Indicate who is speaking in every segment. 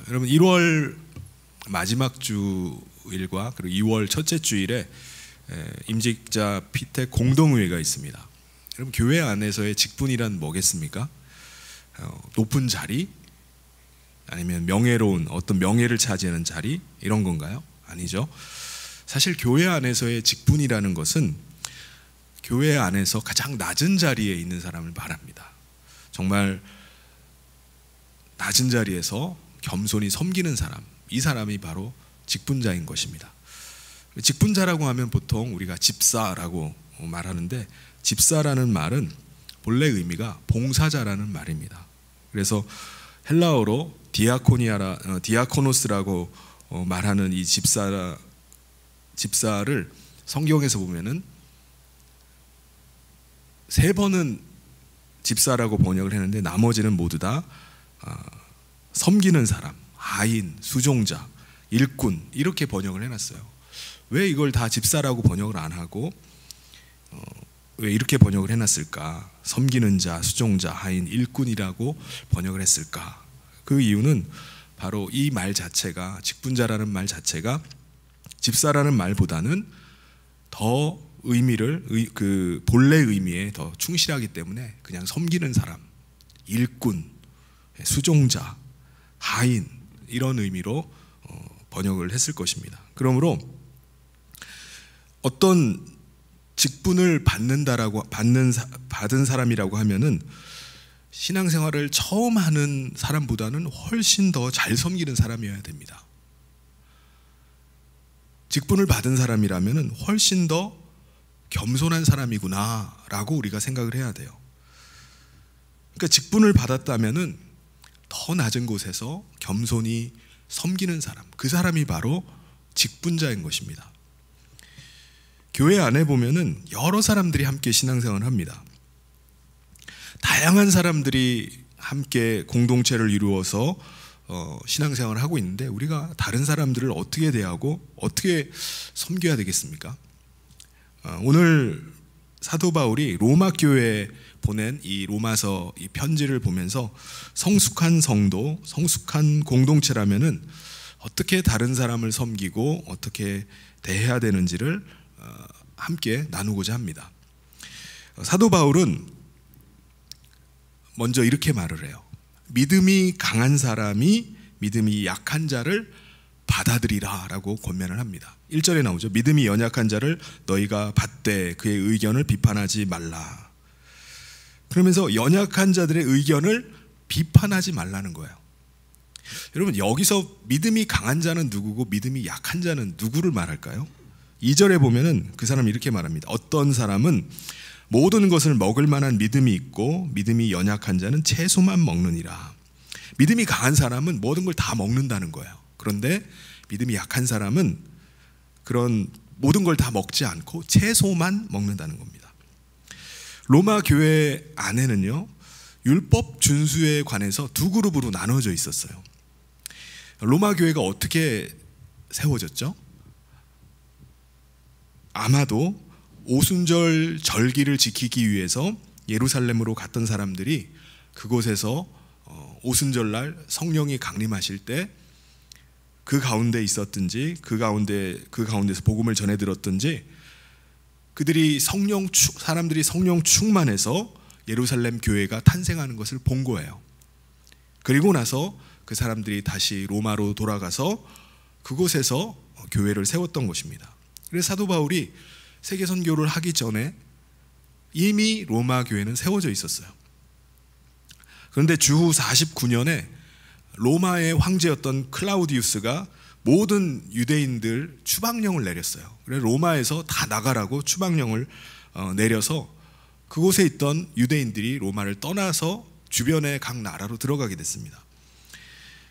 Speaker 1: 여러분 1월 마지막 주일과 그리고 2월 첫째 주일에 임직자 피택 공동회의가 있습니다. 여러분 교회 안에서의 직분이란 뭐겠습니까? 높은 자리? 아니면 명예로운 어떤 명예를 차지하는 자리? 이런 건가요? 아니죠. 사실 교회 안에서의 직분이라는 것은 교회 안에서 가장 낮은 자리에 있는 사람을 말합니다. 정말 낮은 자리에서 겸손히 섬기는 사람, 이 사람이 바로 직분자인 것입니다. 직분자라고 하면 보통 우리가 집사라고 말하는데, 집사라는 말은 본래 의미가 봉사자라는 말입니다. 그래서 헬라어로 디아코노스라고 말하는 이 집사를 성경에서 보면은 3번은 집사라고 번역을 했는데 나머지는 모두 다 섬기는 사람, 하인, 수종자, 일꾼 이렇게 번역을 해놨어요. 왜 이걸 다 집사라고 번역을 안 하고 왜 이렇게 번역을 해놨을까? 섬기는 자, 수종자, 하인, 일꾼이라고 번역을 했을까? 그 이유는 바로 이 말 자체가, 직분자라는 말 자체가 집사라는 말보다는 더 의미를 그 본래 의미에 더 충실하기 때문에 그냥 섬기는 사람, 일꾼, 수종자, 하인 이런 의미로 번역을 했을 것입니다. 그러므로 어떤 직분을 받은 사람이라고 하면은 신앙생활을 처음 하는 사람보다는 훨씬 더 잘 섬기는 사람이어야 됩니다. 직분을 받은 사람이라면은 훨씬 더 겸손한 사람이구나라고 우리가 생각을 해야 돼요. 그러니까 직분을 받았다면은 더 낮은 곳에서 겸손히 섬기는 사람, 그 사람이 바로 직분자인 것입니다. 교회 안에 보면은 여러 사람들이 함께 신앙생활을 합니다. 다양한 사람들이 함께 공동체를 이루어서 신앙생활을 하고 있는데, 우리가 다른 사람들을 어떻게 대하고 어떻게 섬겨야 되겠습니까? 오늘 사도 바울이 로마 교회에 보낸 이 로마서 이 편지를 보면서 성숙한 성도, 성숙한 공동체라면은 어떻게 다른 사람을 섬기고 어떻게 대해야 되는지를 함께 나누고자 합니다. 사도 바울은 먼저 이렇게 말을 해요. 믿음이 강한 사람이 믿음이 약한 자를 받아들이라 라고 권면을 합니다. 1절에 나오죠. 믿음이 연약한 자를 너희가 받되 그의 의견을 비판하지 말라. 그러면서 연약한 자들의 의견을 비판하지 말라는 거예요. 여러분, 여기서 믿음이 강한 자는 누구고 믿음이 약한 자는 누구를 말할까요? 2절에 보면은 그 사람이 이렇게 말합니다. 어떤 사람은 모든 것을 먹을 만한 믿음이 있고 믿음이 연약한 자는 채소만 먹느니라. 믿음이 강한 사람은 모든 걸 다 먹는다는 거예요. 그런데 믿음이 약한 사람은 그런 모든 걸 다 먹지 않고 채소만 먹는다는 겁니다. 로마 교회 안에는요, 율법 준수에 관해서 두 그룹으로 나눠져 있었어요. 로마 교회가 어떻게 세워졌죠? 아마도 오순절 절기를 지키기 위해서 예루살렘으로 갔던 사람들이 그곳에서 오순절날 성령이 강림하실 때 그 가운데 있었든지 그 가운데서 복음을 전해 들었든지 사람들이 성령 충만해서 예루살렘 교회가 탄생하는 것을 본 거예요. 그리고 나서 그 사람들이 다시 로마로 돌아가서 그곳에서 교회를 세웠던 것입니다. 그래서 사도 바울이 세계 선교를 하기 전에 이미 로마 교회는 세워져 있었어요. 그런데 주후 49년에 로마의 황제였던 클라우디우스가 모든 유대인들 추방령을 내렸어요. 그래서 로마에서 다 나가라고 추방령을 내려서 그곳에 있던 유대인들이 로마를 떠나서 주변의 각 나라로 들어가게 됐습니다.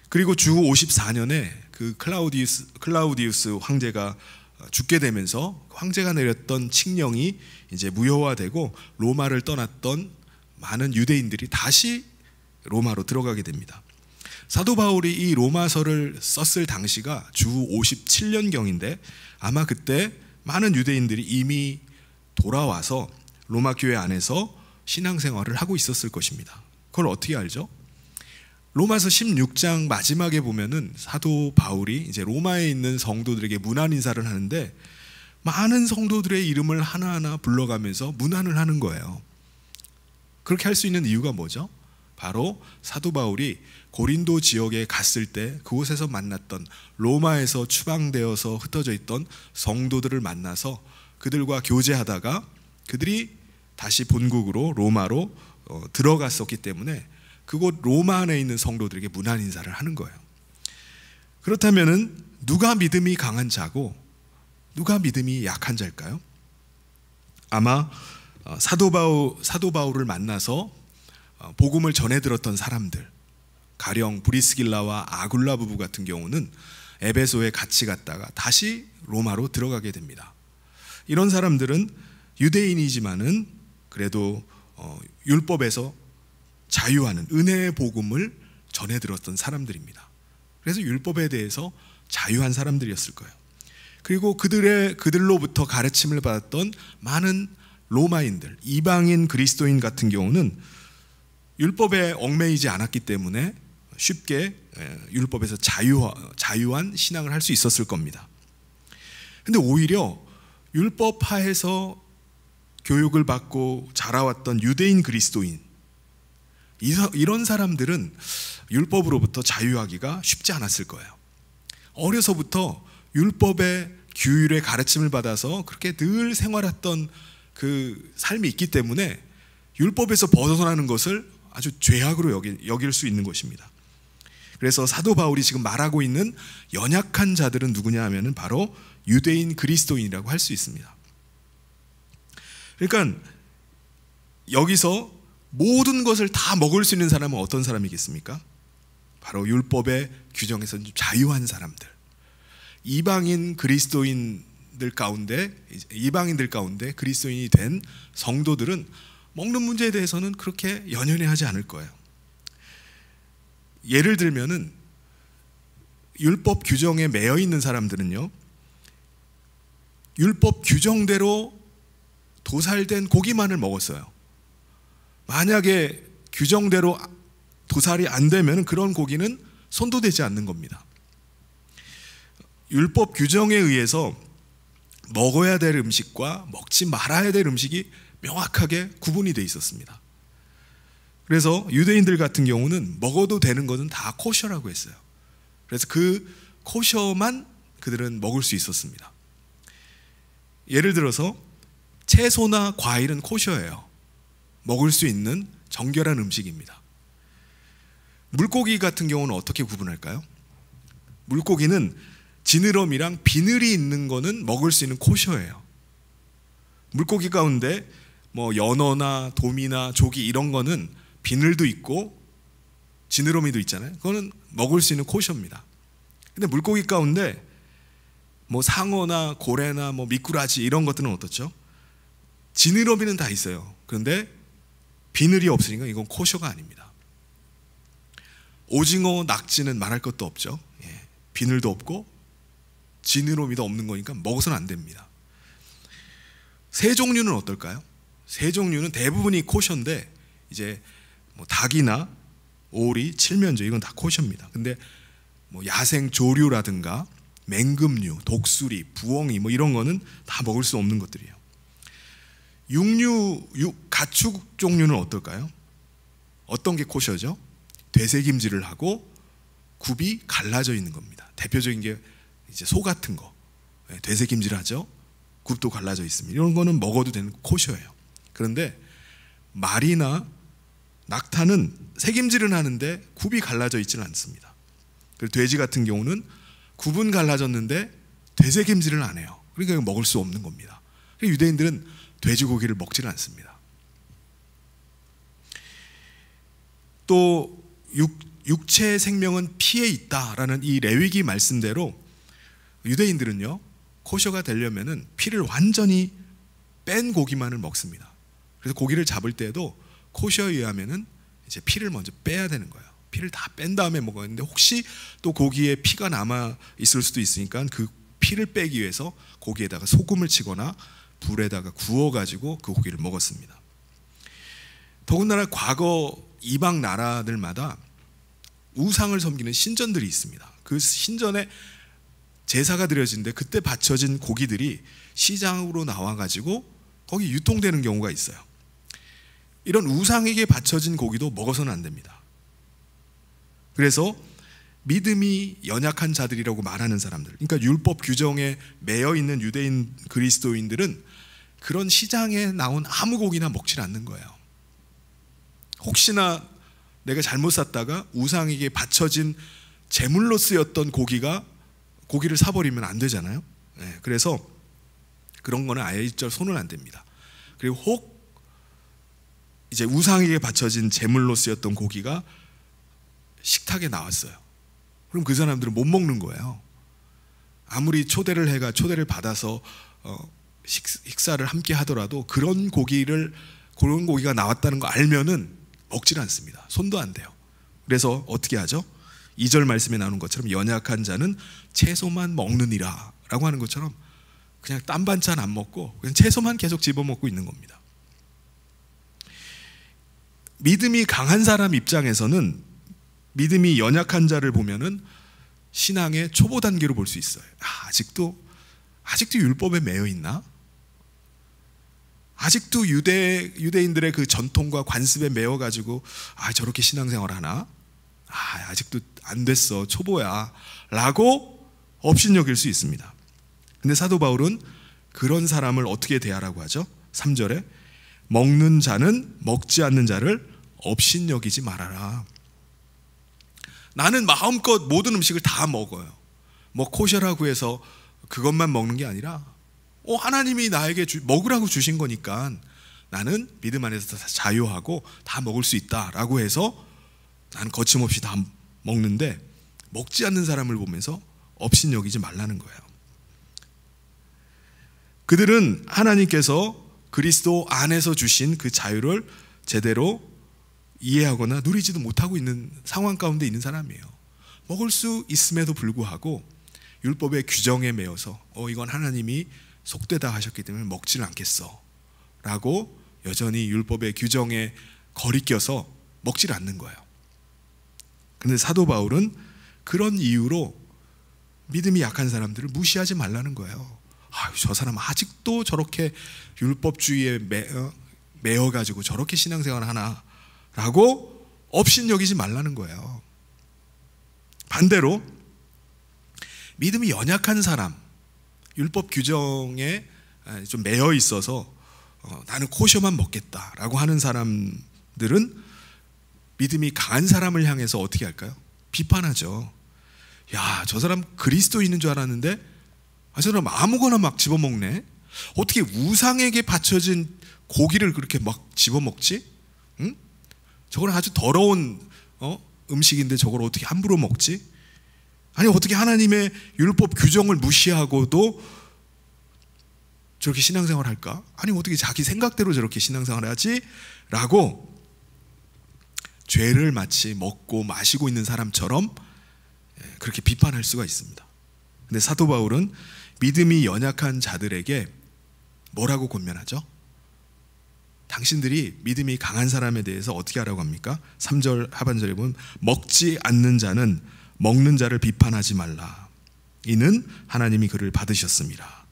Speaker 1: 그리고 주후 54년에 그 클라우디우스 황제가 죽게 되면서 황제가 내렸던 칙령이 이제 무효화되고 로마를 떠났던 많은 유대인들이 다시 로마로 들어가게 됩니다. 사도 바울이 이 로마서를 썼을 당시가 주후 57년경인데 아마 그때 많은 유대인들이 이미 돌아와서 로마 교회 안에서 신앙생활을 하고 있었을 것입니다. 그걸 어떻게 알죠? 로마서 16장 마지막에 보면은 사도 바울이 이제 로마에 있는 성도들에게 문안 인사를 하는데 많은 성도들의 이름을 하나하나 불러가면서 문안을 하는 거예요. 그렇게 할 수 있는 이유가 뭐죠? 바로 사도 바울이 고린도 지역에 갔을 때 그곳에서 만났던 로마에서 추방되어서 흩어져 있던 성도들을 만나서 그들과 교제하다가 그들이 다시 본국으로 로마로 들어갔었기 때문에 그곳 로마 안에 있는 성도들에게 문안 인사를 하는 거예요. 그렇다면은 누가 믿음이 강한 자고 누가 믿음이 약한 자일까요? 아마 사도 바울을 만나서 복음을 전해 들었던 사람들, 가령 브리스길라와 아굴라 부부 같은 경우는 에베소에 같이 갔다가 다시 로마로 들어가게 됩니다. 이런 사람들은 유대인이지만은 그래도 율법에서 자유하는 은혜의 복음을 전해 들었던 사람들입니다. 그래서 율법에 대해서 자유한 사람들이었을 거예요. 그리고 그들로부터 가르침을 받았던 많은 로마인들, 이방인 그리스도인 같은 경우는 율법에 얽매이지 않았기 때문에 쉽게 율법에서 자유한 신앙을 할 수 있었을 겁니다. 근데 오히려 율법하에서 교육을 받고 자라왔던 유대인 그리스도인, 이런 사람들은 율법으로부터 자유하기가 쉽지 않았을 거예요. 어려서부터 율법의 규율의 가르침을 받아서 그렇게 늘 생활했던 그 삶이 있기 때문에 율법에서 벗어나는 것을 아주 죄악으로 여길 수 있는 것입니다. 그래서 사도 바울이 지금 말하고 있는 연약한 자들은 누구냐 하면은 바로 유대인 그리스도인이라고 할 수 있습니다. 그러니까 여기서 모든 것을 다 먹을 수 있는 사람은 어떤 사람이겠습니까? 바로 율법의 규정에서 자유한 사람들, 이방인들 가운데 그리스도인이 된 성도들은 먹는 문제에 대해서는 그렇게 연연해 하지 않을 거예요. 예를 들면은 율법 규정에 매여 있는 사람들은요, 율법 규정대로 도살된 고기만을 먹었어요. 만약에 규정대로 도살이 안 되면 그런 고기는 손도 대지 않는 겁니다. 율법 규정에 의해서 먹어야 될 음식과 먹지 말아야 될 음식이 명확하게 구분이 되어 있었습니다. 그래서 유대인들 같은 경우는 먹어도 되는 것은 다 코셔라고 했어요. 그래서 그 코셔만 그들은 먹을 수 있었습니다. 예를 들어서 채소나 과일은 코셔예요. 먹을 수 있는 정결한 음식입니다. 물고기 같은 경우는 어떻게 구분할까요? 물고기는 지느러미랑 비늘이 있는 거는 먹을 수 있는 코셔예요. 물고기 가운데 뭐 연어나 도미나 조기 이런 거는 비늘도 있고 지느러미도 있잖아요. 그거는 먹을 수 있는 코셔입니다. 근데 물고기 가운데 뭐 상어나 고래나 뭐 미꾸라지 이런 것들은 어떻죠? 지느러미는 다 있어요. 그런데 비늘이 없으니까 이건 코셔가 아닙니다. 오징어, 낙지는 말할 것도 없죠. 비늘도 없고 지느러미도 없는 거니까 먹어서는 안 됩니다. 새 종류는 어떨까요? 새 종류는 대부분이 코셔인데 이제 뭐 닭이나 오리, 칠면조 이건 다 코셔입니다. 근데 뭐 야생 조류라든가 맹금류, 독수리, 부엉이 뭐 이런 거는 다 먹을 수 없는 것들이에요. 가축 종류는 어떨까요? 어떤 게 코셔죠? 되새김질을 하고 굽이 갈라져 있는 겁니다. 대표적인 게 이제 소 같은 거, 되새김질하죠. 굽도 갈라져 있습니다. 이런 거는 먹어도 되는 코셔예요. 그런데 말이나 낙타는 새김질은 하는데 굽이 갈라져 있지는 않습니다. 그리고 돼지 같은 경우는 굽은 갈라졌는데 되새김질은 안 해요. 그러니까 먹을 수 없는 겁니다. 유대인들은 돼지고기를 먹지는 않습니다. 또 육체의 생명은 피에 있다라는 이 레위기 말씀대로 유대인들은요, 코셔가 되려면은 피를 완전히 뺀 고기만을 먹습니다. 그래서 고기를 잡을 때도 코셔에 의하면은 이제 피를 먼저 빼야 되는 거예요. 피를 다 뺀 다음에 먹었는데 혹시 또 고기에 피가 남아 있을 수도 있으니까 그 피를 빼기 위해서 고기에다가 소금을 치거나 불에다가 구워가지고 그 고기를 먹었습니다. 더군다나 과거 이방 나라들마다 우상을 섬기는 신전들이 있습니다. 그 신전에 제사가 드려지는데 그때 바쳐진 고기들이 시장으로 나와가지고 거기 유통되는 경우가 있어요. 이런 우상에게 바쳐진 고기도 먹어서는 안 됩니다. 그래서 믿음이 연약한 자들이라고 말하는 사람들, 그러니까 율법 규정에 매여 있는 유대인 그리스도인들은 그런 시장에 나온 아무 고기나 먹질 않는 거예요. 혹시나 내가 잘못 샀다가 우상에게 바쳐진 제물로 쓰였던 고기를 사버리면 안 되잖아요. 네, 그래서 그런 거는 아예 손은 안 됩니다. 그리고 혹 이제 우상에게 바쳐진 제물로 쓰였던 고기가 식탁에 나왔어요. 그럼 그 사람들은 못 먹는 거예요. 아무리 초대를 받아서 식사를 함께 하더라도 그런 고기가 나왔다는 거 알면은 먹질 않습니다. 손도 안 대요. 그래서 어떻게 하죠? 2절 말씀에 나오는 것처럼 연약한 자는 채소만 먹느니라 라고 하는 것처럼 그냥 딴 반찬 안 먹고 그냥 채소만 계속 집어먹고 있는 겁니다. 믿음이 강한 사람 입장에서는 믿음이 연약한 자를 보면은 신앙의 초보 단계로 볼 수 있어요. 아직도 율법에 매여 있나? 아직도 유대인들의 그 전통과 관습에 매여 가지고 저렇게 신앙생활 하나? 아직도 안 됐어, 초보야 라고 업신여길 수 있습니다. 근데 사도 바울은 그런 사람을 어떻게 대하라고 하죠? 3절에 먹는 자는 먹지 않는 자를 업신여기지 말아라. 나는 마음껏 모든 음식을 다 먹어요. 뭐 코셔라고 해서 그것만 먹는 게 아니라 하나님이 나에게 먹으라고 주신 거니까 나는 믿음 안에서 다 자유하고 다 먹을 수 있다라고 해서 나는 거침없이 다 먹는데 먹지 않는 사람을 보면서 업신여기지 말라는 거예요. 그들은 하나님께서 그리스도 안에서 주신 그 자유를 제대로 이해하거나 누리지도 못하고 있는 상황 가운데 있는 사람이에요. 먹을 수 있음에도 불구하고 율법의 규정에 매여서 이건 하나님이 속되다 하셨기 때문에 먹지는 않겠어 라고 여전히 율법의 규정에 거리껴서 먹질 않는 거예요. 그런데 사도 바울은 그런 이유로 믿음이 약한 사람들을 무시하지 말라는 거예요. 저 사람 아직도 저렇게 율법주의에 매여가지고 저렇게 신앙생활 하나 라고 업신여기지 말라는 거예요. 반대로 믿음이 연약한 사람, 율법 규정에 좀 매여 있어서 나는 코셔만 먹겠다라고 하는 사람들은 믿음이 강한 사람을 향해서 어떻게 할까요? 비판하죠. 저 사람 그리스도인인 줄 알았는데 저 사람 아무거나 막 집어먹네. 어떻게 우상에게 바쳐진 고기를 그렇게 막 집어먹지? 응? 저건 아주 더러운 음식인데 저걸 어떻게 함부로 먹지? 아니 어떻게 하나님의 율법 규정을 무시하고도 저렇게 신앙생활 할까? 아니 어떻게 자기 생각대로 저렇게 신앙생활 하지? 라고 죄를 마치 먹고 마시고 있는 사람처럼 그렇게 비판할 수가 있습니다. 근데 사도 바울은 믿음이 연약한 자들에게 뭐라고 권면하죠? 당신들이 믿음이 강한 사람에 대해서 어떻게 하라고 합니까? 3절 하반절에 보면 먹지 않는 자는 먹는 자를 비판하지 말라. 이는 하나님이 그를 받으셨습니다.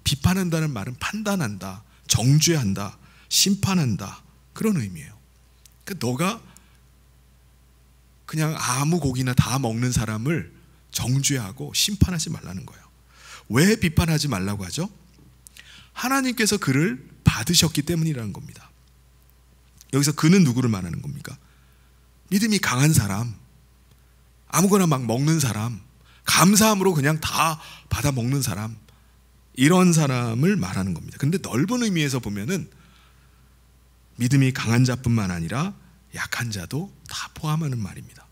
Speaker 1: 비판한다는 말은 판단한다, 정죄한다, 심판한다 그런 의미예요. 그러니까 너가 그냥 아무 고기나 다 먹는 사람을 정죄하고 심판하지 말라는 거예요. 왜 비판하지 말라고 하죠? 하나님께서 그를 받으셨기 때문이라는 겁니다. 여기서 그는 누구를 말하는 겁니까? 믿음이 강한 사람, 아무거나 막 먹는 사람, 감사함으로 그냥 다 받아 먹는 사람, 이런 사람을 말하는 겁니다. 근데 넓은 의미에서 보면은 믿음이 강한 자뿐만 아니라 약한 자도 다 포함하는 말입니다.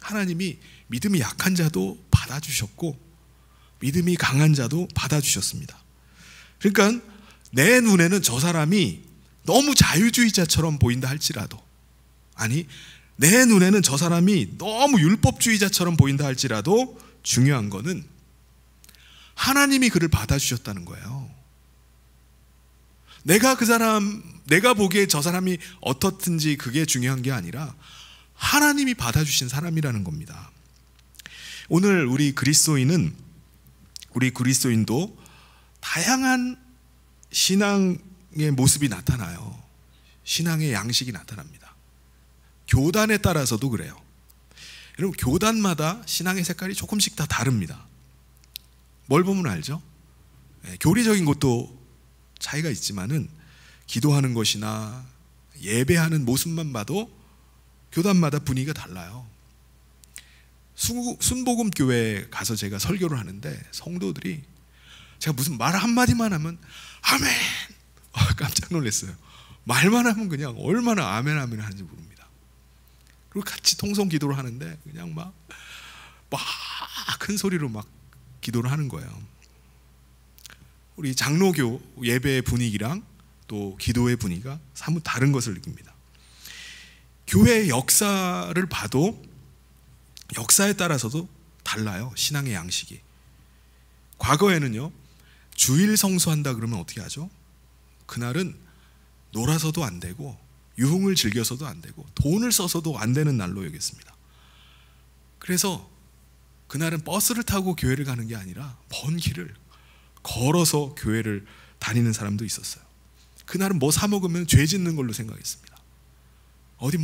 Speaker 1: 하나님이 믿음이 약한 자도 받아주셨고 믿음이 강한 자도 받아주셨습니다. 그러니까 내 눈에는 저 사람이 너무 자유주의자처럼 보인다 할지라도, 아니 내 눈에는 저 사람이 너무 율법주의자처럼 보인다 할지라도 중요한 거는 하나님이 그를 받아주셨다는 거예요. 내가 보기에 저 사람이 어떻든지 그게 중요한 게 아니라 하나님이 받아주신 사람이라는 겁니다. 오늘 우리 그리스도인도 다양한 신앙의 모습이 나타나요. 신앙의 양식이 나타납니다. 교단에 따라서도 그래요. 여러분, 교단마다 신앙의 색깔이 조금씩 다 다릅니다. 뭘 보면 알죠? 교리적인 것도 차이가 있지만은 기도하는 것이나 예배하는 모습만 봐도 교단마다 분위기가 달라요. 순복음 교회에 가서 제가 설교를 하는데 성도들이 제가 무슨 말 한마디만 하면 아멘! 깜짝 놀랐어요. 말만 하면 그냥 얼마나 아멘 아멘 하는지 모릅니다. 그리고 같이 통성 기도를 하는데 그냥 막 큰 소리로 막 기도를 하는 거예요. 우리 장로교 예배의 분위기랑 또 기도의 분위기가 사뭇 다른 것을 느낍니다. 교회의 역사를 봐도 역사에 따라서도 달라요. 신앙의 양식이. 과거에는요, 주일 성수한다 그러면 어떻게 하죠? 그날은 놀아서도 안 되고 유흥을 즐겨서도 안 되고 돈을 써서도 안 되는 날로 여겼습니다. 그래서 그날은 버스를 타고 교회를 가는 게 아니라 먼 길을 걸어서 교회를 다니는 사람도 있었어요. 그날은 뭐 사 먹으면 죄 짓는 걸로 생각했습니다. 어디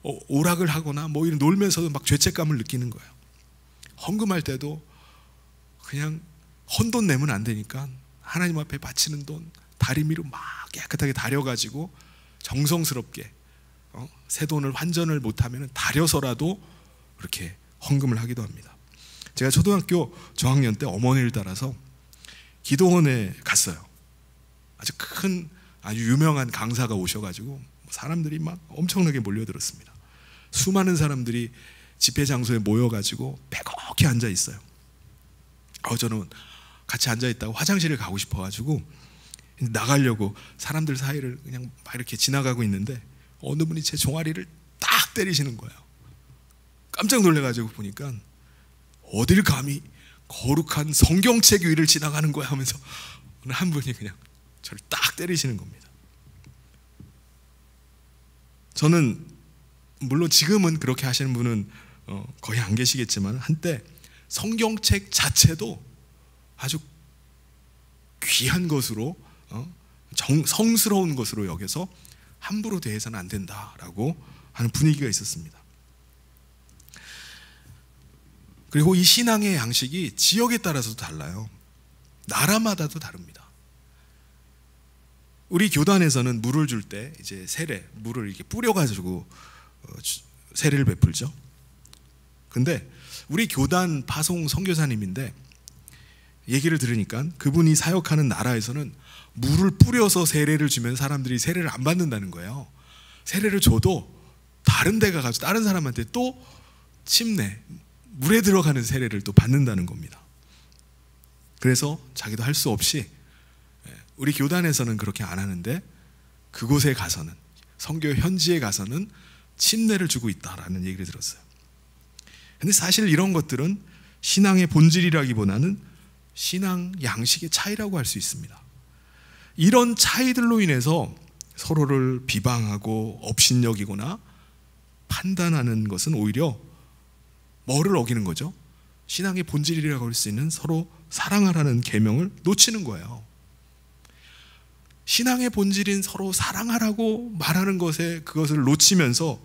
Speaker 1: 오락을 하거나 이런 놀면서도 막 죄책감을 느끼는 거예요. 헌금할 때도 그냥 헌돈 내면 안 되니까 하나님 앞에 바치는 돈 다리미로 막 깨끗하게 다려가지고 정성스럽게 새 돈을 환전을 못하면 다려서라도 그렇게 헌금을 하기도 합니다. 제가 초등학교 저학년 때 어머니를 따라서 기도원에 갔어요. 아주 유명한 강사가 오셔가지고 사람들이 막 엄청나게 몰려들었습니다. 수많은 사람들이 집회 장소에 모여가지고 빼곡히 앉아 있어요. 저는 같이 앉아 있다가 화장실에 가고 싶어가지고 나가려고 사람들 사이를 그냥 막 이렇게 지나가고 있는데 어느 분이 제 종아리를 딱 때리시는 거예요. 깜짝 놀래가지고 보니까 어딜 감히 거룩한 성경책 위를 지나가는 거야 하면서 한 분이 그냥 저를 딱 때리시는 겁니다. 저는 물론 지금은 그렇게 하시는 분은 거의 안 계시겠지만 한때 성경책 자체도 아주 귀한 것으로 성스러운 것으로 여겨서 함부로 대해서는 안 된다라고 하는 분위기가 있었습니다. 그리고 이 신앙의 양식이 지역에 따라서도 달라요. 나라마다도 다릅니다. 우리 교단에서는 물을 줄 때 이제 물을 이렇게 뿌려가지고 세례를 베풀죠. 근데 우리 교단 파송 선교사님인데 얘기를 들으니까 그분이 사역하는 나라에서는 물을 뿌려서 세례를 주면 사람들이 세례를 안 받는다는 거예요. 세례를 줘도 다른 데 가가지고 다른 사람한테 또 물에 들어가는 세례를 또 받는다는 겁니다. 그래서 자기도 할 수 없이 우리 교단에서는 그렇게 안 하는데 그곳에 가서는 선교 현지에 가서는 침례를 주고 있다라는 얘기를 들었어요. 근데 사실 이런 것들은 신앙의 본질이라기보다는 신앙 양식의 차이라고 할 수 있습니다. 이런 차이들로 인해서 서로를 비방하고 업신여기거나 판단하는 것은 오히려 뭐를 어기는 거죠? 신앙의 본질이라고 할 수 있는 서로 사랑하라는 계명을 놓치는 거예요. 신앙의 본질인 서로 사랑하라고 말하는 것에 그것을 놓치면서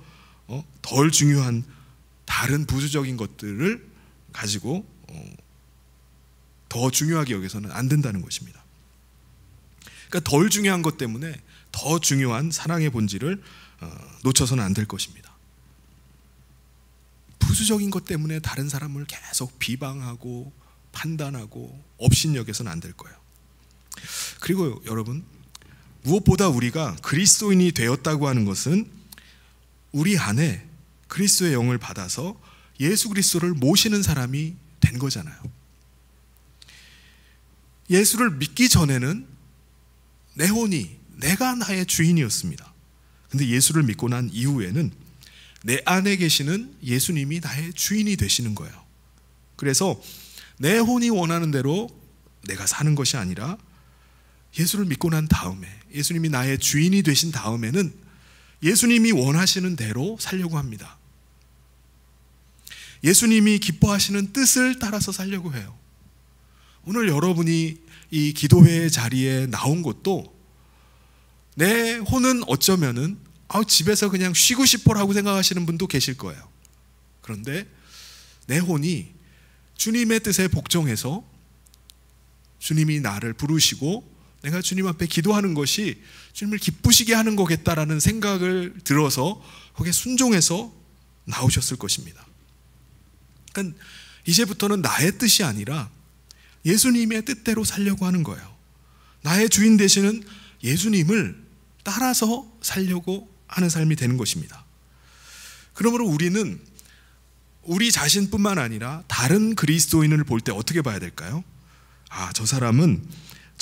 Speaker 1: 덜 중요한 다른 부수적인 것들을 가지고 더 중요하게 여기서는 안 된다는 것입니다. 그러니까 덜 중요한 것 때문에 더 중요한 사랑의 본질을 놓쳐서는 안 될 것입니다. 부수적인 것 때문에 다른 사람을 계속 비방하고 판단하고 업신여겨서는 안 될 거예요. 그리고 여러분, 무엇보다 우리가 그리스도인이 되었다고 하는 것은 우리 안에 그리스도의 영을 받아서 예수 그리스도를 모시는 사람이 된 거잖아요. 예수를 믿기 전에는 내가 나의 주인이었습니다. 근데 예수를 믿고 난 이후에는 내 안에 계시는 예수님이 나의 주인이 되시는 거예요. 그래서 내 혼이 원하는 대로 내가 사는 것이 아니라 예수를 믿고 난 다음에, 예수님이 나의 주인이 되신 다음에는 예수님이 원하시는 대로 살려고 합니다. 예수님이 기뻐하시는 뜻을 따라서 살려고 해요. 오늘 여러분이 이 기도회 자리에 나온 것도 내 혼은 어쩌면은 집에서 그냥 쉬고 싶어라고 생각하시는 분도 계실 거예요. 그런데 내 혼이 주님의 뜻에 복종해서 주님이 나를 부르시고 내가 주님 앞에 기도하는 것이 주님을 기쁘시게 하는 거겠다라는 생각을 들어서 거기에 순종해서 나오셨을 것입니다. 그러니까 이제부터는 나의 뜻이 아니라 예수님의 뜻대로 살려고 하는 거예요. 나의 주인 되시는 예수님을 따라서 살려고 하는 삶이 되는 것입니다. 그러므로 우리는 우리 자신뿐만 아니라 다른 그리스도인을 볼 때 어떻게 봐야 될까요? 저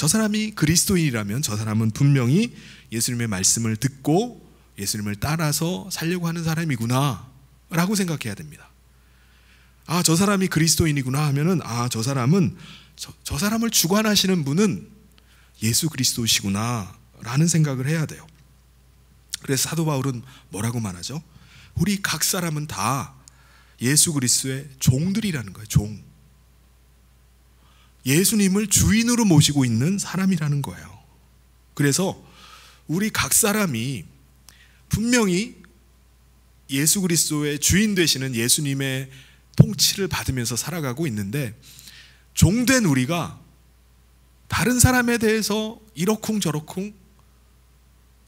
Speaker 1: 사람이 그리스도인이라면 저 사람은 분명히 예수님의 말씀을 듣고 예수님을 따라서 살려고 하는 사람이구나 라고 생각해야 됩니다. 저 사람이 그리스도인이구나 하면은 저 사람은 저 사람을 주관하시는 분은 예수 그리스도시구나 라는 생각을 해야 돼요. 그래서 사도 바울은 뭐라고 말하죠? 우리 각 사람은 다 예수 그리스도의 종들이라는 거예요. 종. 예수님을 주인으로 모시고 있는 사람이라는 거예요. 그래서 우리 각 사람이 분명히 예수 그리스도의 주인 되시는 예수님의 통치를 받으면서 살아가고 있는데, 종된 우리가 다른 사람에 대해서 이러쿵저러쿵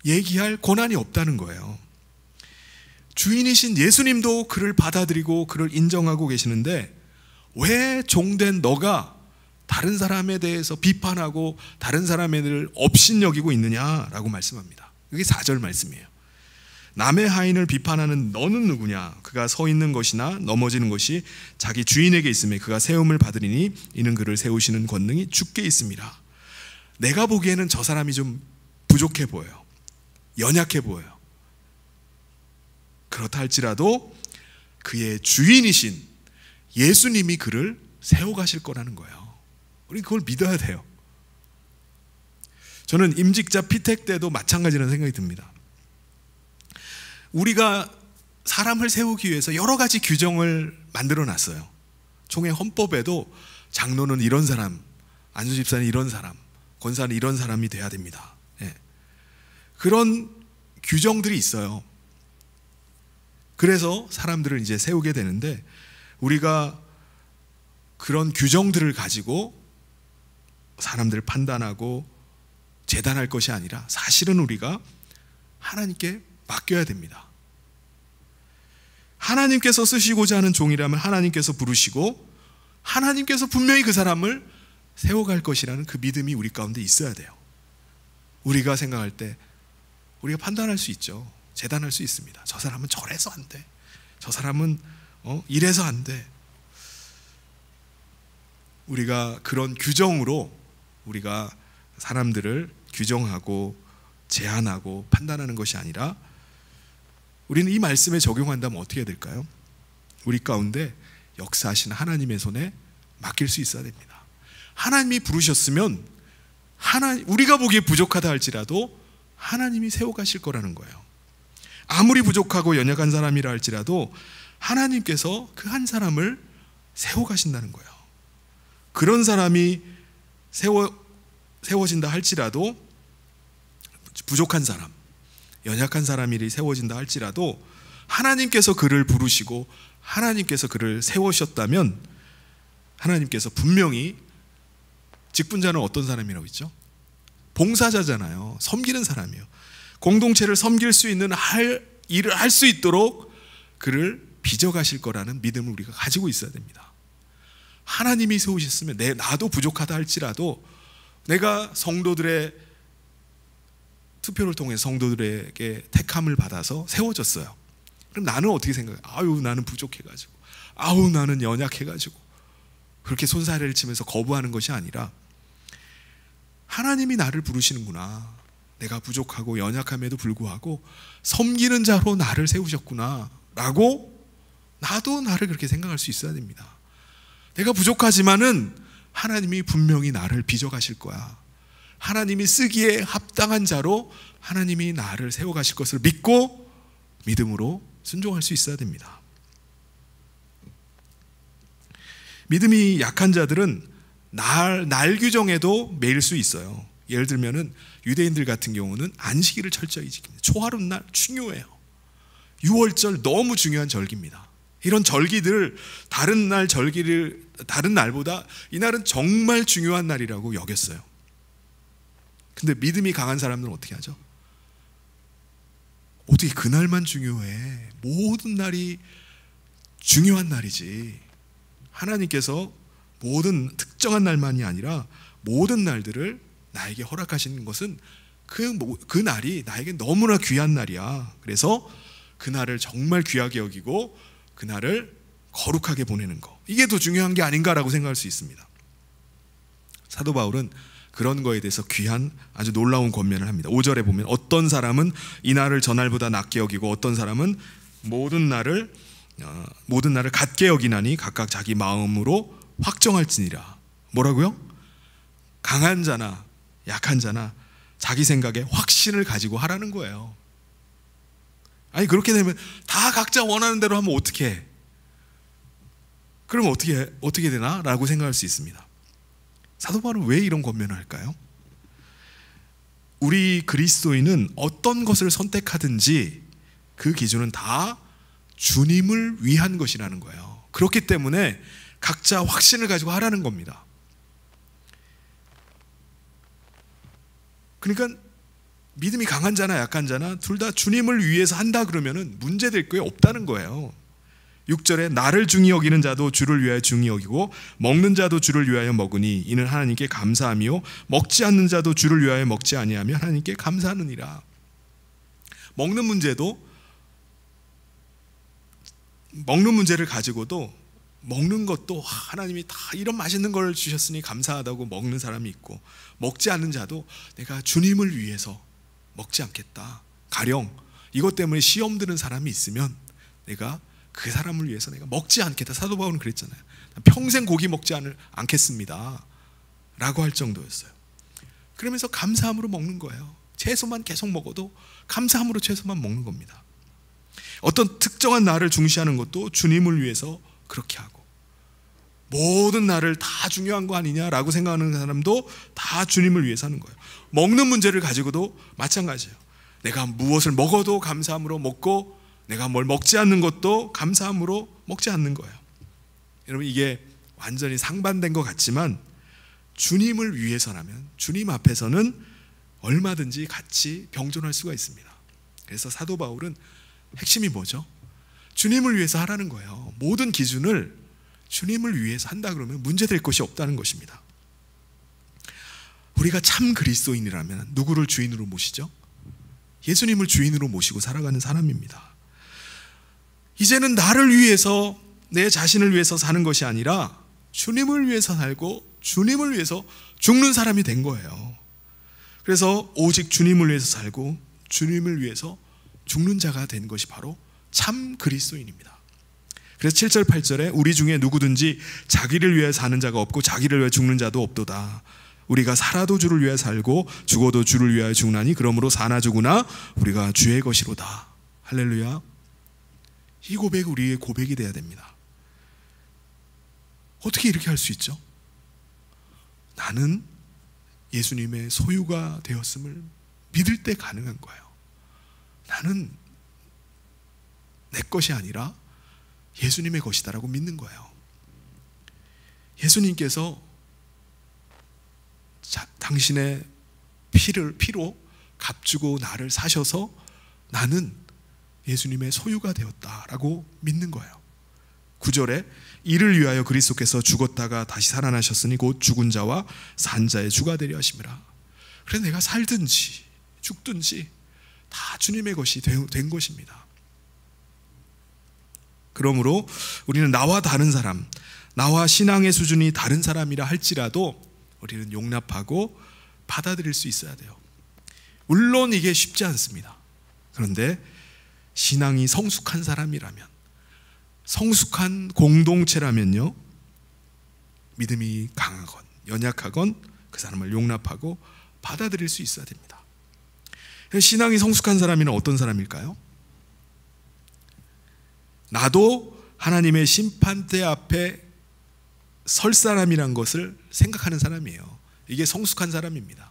Speaker 1: 얘기할 권한이 없다는 거예요. 주인이신 예수님도 그를 받아들이고 그를 인정하고 계시는데 왜 종된 너가 다른 사람에 대해서 비판하고 다른 사람을 업신여기고 있느냐라고 말씀합니다. 이게 4절 말씀이에요. 남의 하인을 비판하는 너는 누구냐? 그가 서 있는 것이나 넘어지는 것이 자기 주인에게 있음에 그가 세움을 받으리니 이는 그를 세우시는 권능이 주께 있습니다. 내가 보기에는 저 사람이 좀 부족해 보여요. 연약해 보여요. 그렇다 할지라도 그의 주인이신 예수님이 그를 세워가실 거라는 거예요. 우리 그걸 믿어야 돼요. 저는 임직자 피택 때도 마찬가지라는 생각이 듭니다. 우리가 사람을 세우기 위해서 여러 가지 규정을 만들어 놨어요. 총회 헌법에도 장로는 이런 사람, 안수집사는 이런 사람, 권사는 이런 사람이 돼야 됩니다. 그런 규정들이 있어요. 그래서 사람들을 이제 세우게 되는데, 우리가 그런 규정들을 가지고 사람들을 판단하고 재단할 것이 아니라 사실은 우리가 하나님께 맡겨야 됩니다. 하나님께서 쓰시고자 하는 종이라면 하나님께서 부르시고 하나님께서 분명히 그 사람을 세워갈 것이라는 그 믿음이 우리 가운데 있어야 돼요. 우리가 생각할 때 우리가 판단할 수 있죠. 재단할 수 있습니다. 저 사람은 저래서 안 돼. 저 사람은 이래서 안 돼. 우리가 그런 규정으로 우리가 사람들을 규정하고 제한하고 판단하는 것이 아니라 우리는 이 말씀에 적용한다면 어떻게 될까요? 우리 가운데 역사하시는 하나님의 손에 맡길 수 있어야 됩니다. 하나님이 부르셨으면 우리가 보기에 부족하다 할지라도 하나님이 세워가실 거라는 거예요. 아무리 부족하고 연약한 사람이라 할지라도 하나님께서 그 한 사람을 세워가신다는 거예요. 그런 사람이 세워진다 할지라도, 부족한 사람, 연약한 사람이 세워진다 할지라도 하나님께서 그를 부르시고 하나님께서 그를 세우셨다면 하나님께서 분명히, 직분자는 어떤 사람이라고 했죠? 봉사자잖아요. 섬기는 사람이에요. 공동체를 섬길 수 있는 일을 할 수 있도록 그를 빚어가실 거라는 믿음을 우리가 가지고 있어야 됩니다. 하나님이 세우셨으면 나도 부족하다 할지라도 내가 성도들의 투표를 통해 성도들에게 택함을 받아서 세워졌어요. 그럼 나는 어떻게 생각해요? 나는 부족해가지고, 나는 연약해가지고, 그렇게 손사래를 치면서 거부하는 것이 아니라 하나님이 나를 부르시는구나, 내가 부족하고 연약함에도 불구하고 섬기는 자로 나를 세우셨구나 라고 나도 나를 그렇게 생각할 수 있어야 됩니다. 내가 부족하지만은 하나님이 분명히 나를 빚어가실 거야. 하나님이 쓰기에 합당한 자로 하나님이 나를 세워가실 것을 믿고 믿음으로 순종할 수 있어야 됩니다. 믿음이 약한 자들은 날 규정에도 매일 수 있어요. 예를 들면은 유대인들 같은 경우는 안식일을 철저히 지킵니다. 초하룻날 중요해요. 6월절 너무 중요한 절기입니다. 이런 절기들, 다른 날보다 이날은 정말 중요한 날이라고 여겼어요. 근데 믿음이 강한 사람들은 어떻게 하죠? 어떻게 그날만 중요해? 모든 날이 중요한 날이지. 하나님께서 모든 특정한 날만이 아니라 모든 날들을 나에게 허락하시는 것은 그 날이 나에게 너무나 귀한 날이야. 그래서 그 날을 정말 귀하게 여기고 그 날을 거룩하게 보내는 거, 이게 더 중요한 게 아닌가라고 생각할 수 있습니다. 사도 바울은 그런 거에 대해서 귀한 아주 놀라운 권면을 합니다. 5절에 보면 어떤 사람은 이 날을 저날보다 낮게 여기고 어떤 사람은 모든 날을 갖게 여기나니 각각 자기 마음으로 확정할지니라. 뭐라고요? 강한 자나 약한 자나 자기 생각에 확신을 가지고 하라는 거예요. 아니 그렇게 되면 다 각자 원하는 대로 하면 어떻게 해? 그럼 어떻게 되나? 라고 생각할 수 있습니다. 사도 바울은 왜 이런 권면을 할까요? 우리 그리스도인은 어떤 것을 선택하든지 그 기준은 다 주님을 위한 것이라는 거예요. 그렇기 때문에 각자 확신을 가지고 하라는 겁니다. 그러니까 믿음이 강한 자나 약한 자나 둘 다 주님을 위해서 한다 그러면은 문제될 게 없다는 거예요. 6절에 나를 중히 여기는 자도 주를 위하여 중히 여기고 먹는 자도 주를 위하여 먹으니 이는 하나님께 감사하며 먹지 않는 자도 주를 위하여 먹지 아니하며 하나님께 감사하느니라. 먹는 문제를 가지고도 먹는 것도 하나님이 다 이런 맛있는 걸 주셨으니 감사하다고 먹는 사람이 있고, 먹지 않는 자도 내가 주님을 위해서 먹지 않겠다. 가령 이것 때문에 시험 드는 사람이 있으면 내가 그 사람을 위해서 내가 먹지 않겠다. 사도 바울은 그랬잖아요. 평생 고기 먹지 않겠습니다 라고 할 정도였어요. 그러면서 감사함으로 먹는 거예요. 채소만 계속 먹어도 감사함으로 채소만 먹는 겁니다. 어떤 특정한 날을 중시하는 것도 주님을 위해서 그렇게 하고, 모든 날을 다 중요한 거 아니냐라고 생각하는 사람도 다 주님을 위해서 하는 거예요. 먹는 문제를 가지고도 마찬가지예요. 내가 무엇을 먹어도 감사함으로 먹고 내가 뭘 먹지 않는 것도 감사함으로 먹지 않는 거예요. 여러분, 이게 완전히 상반된 것 같지만 주님을 위해서라면 주님 앞에서는 얼마든지 같이 병존할 수가 있습니다. 그래서 사도 바울은 핵심이 뭐죠? 주님을 위해서 하라는 거예요. 모든 기준을 주님을 위해서 한다 그러면 문제될 것이 없다는 것입니다. 우리가 참 그리스도인이라면 누구를 주인으로 모시죠? 예수님을 주인으로 모시고 살아가는 사람입니다. 이제는 나를 위해서, 내 자신을 위해서 사는 것이 아니라 주님을 위해서 살고 주님을 위해서 죽는 사람이 된 거예요. 그래서 오직 주님을 위해서 살고 주님을 위해서 죽는 자가 된 것이 바로 참 그리스도인입니다. 그래서 7절 8절에 우리 중에 누구든지 자기를 위해 사는 자가 없고 자기를 위해 죽는 자도 없도다. 우리가 살아도 주를 위해 살고 죽어도 주를 위하여 죽나니 그러므로 사나 죽으나 우리가 주의 것이로다. 할렐루야. 이 고백이 우리의 고백이 돼야 됩니다. 어떻게 이렇게 할 수 있죠? 나는 예수님의 소유가 되었음을 믿을 때 가능한 거예요. 나는 내 것이 아니라 예수님의 것이다라고 믿는 거예요. 예수님께서 당신의 피로 값주고 나를 사셔서 나는 예수님의 소유가 되었다라고 믿는 거예요. 9절에 이를 위하여 그리스도께서 죽었다가 다시 살아나셨으니 곧 죽은 자와 산 자의 주가 되려 하심이라. 그래서 내가 살든지 죽든지 다 주님의 것이 된 것입니다. 그러므로 우리는 나와 다른 사람, 나와 신앙의 수준이 다른 사람이라 할지라도 우리는 용납하고 받아들일 수 있어야 돼요. 물론 이게 쉽지 않습니다. 그런데 신앙이 성숙한 사람이라면, 성숙한 공동체라면요, 믿음이 강하건 연약하건 그 사람을 용납하고 받아들일 수 있어야 됩니다. 신앙이 성숙한 사람이란 어떤 사람일까요? 나도 하나님의 심판대 앞에 설 사람이란 것을 생각하는 사람이에요. 이게 성숙한 사람입니다.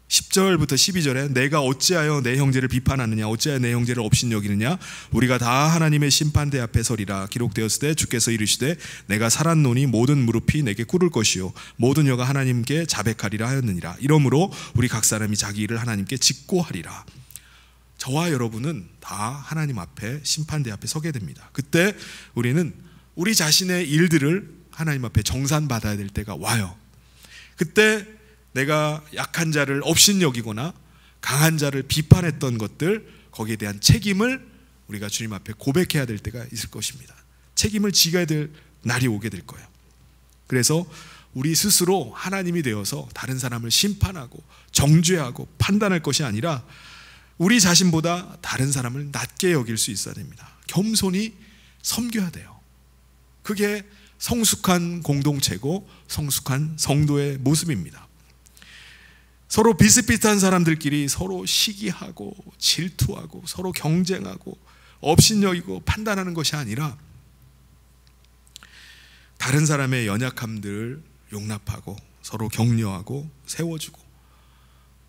Speaker 1: 10절부터 12절에 내가 어찌하여 내 형제를 비판하느냐, 어찌하여 내 형제를 업신여기느냐, 우리가 다 하나님의 심판대 앞에 서리라. 기록되었을 때 주께서 이르시되 내가 살았노니 모든 무릎이 내게 꿇을 것이요 모든 혀가 하나님께 자백하리라 하였느니라. 이러므로 우리 각 사람이 자기 일을 하나님께 직고하리라. 저와 여러분은 다 하나님 앞에 심판대 앞에 서게 됩니다. 그때 우리는 우리 자신의 일들을 하나님 앞에 정산받아야 될 때가 와요. 그때 내가 약한 자를 업신여기거나 강한 자를 비판했던 것들, 거기에 대한 책임을 우리가 주님 앞에 고백해야 될 때가 있을 것입니다. 책임을 지어야 될 날이 오게 될 거예요. 그래서 우리 스스로 하나님이 되어서 다른 사람을 심판하고 정죄하고 판단할 것이 아니라 우리 자신보다 다른 사람을 낮게 여길 수 있어야 됩니다. 겸손히 섬겨야 돼요. 그게 성숙한 공동체고 성숙한 성도의 모습입니다. 서로 비슷비슷한 사람들끼리 서로 시기하고 질투하고 서로 경쟁하고 업신여기고 판단하는 것이 아니라 다른 사람의 연약함들을 용납하고 서로 격려하고 세워주고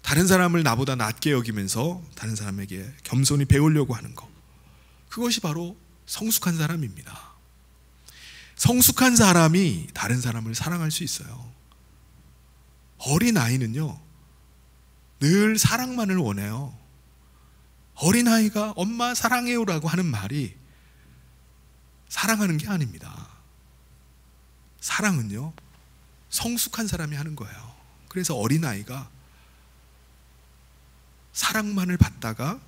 Speaker 1: 다른 사람을 나보다 낮게 여기면서 다른 사람에게 겸손히 배우려고 하는 것, 그것이 바로 성숙한 사람입니다. 성숙한 사람이 다른 사람을 사랑할 수 있어요. 어린아이는요 늘 사랑만을 원해요. 어린아이가 엄마 사랑해요라고 하는 말이 사랑하는 게 아닙니다. 사랑은요 성숙한 사람이 하는 거예요. 그래서 어린아이가 사랑만을 받다가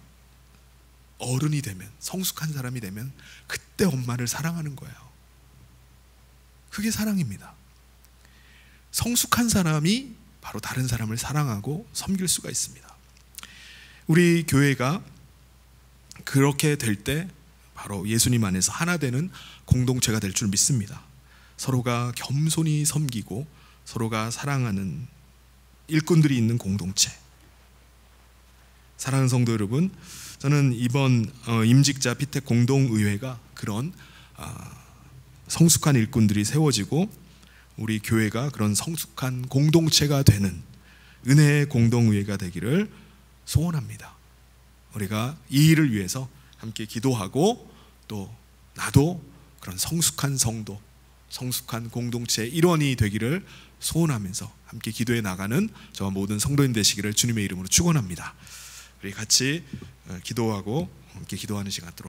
Speaker 1: 어른이 되면, 성숙한 사람이 되면 그때 엄마를 사랑하는 거예요. 그게 사랑입니다. 성숙한 사람이 바로 다른 사람을 사랑하고 섬길 수가 있습니다. 우리 교회가 그렇게 될 때 바로 예수님 안에서 하나 되는 공동체가 될 줄 믿습니다. 서로가 겸손히 섬기고 서로가 사랑하는 일꾼들이 있는 공동체. 사랑하는 성도 여러분, 저는 이번 임직자 피택 공동의회가 그런 성숙한 일꾼들이 세워지고 우리 교회가 그런 성숙한 공동체가 되는 은혜의 공동의회가 되기를 소원합니다. 우리가 이 일을 위해서 함께 기도하고 또 나도 그런 성숙한 성도, 성숙한 공동체의 일원이 되기를 소원하면서 함께 기도해 나가는 저와 모든 성도님 되시기를 주님의 이름으로 축원합니다. 우리 같이 기도하고 함께 기도하는 시간 갖도록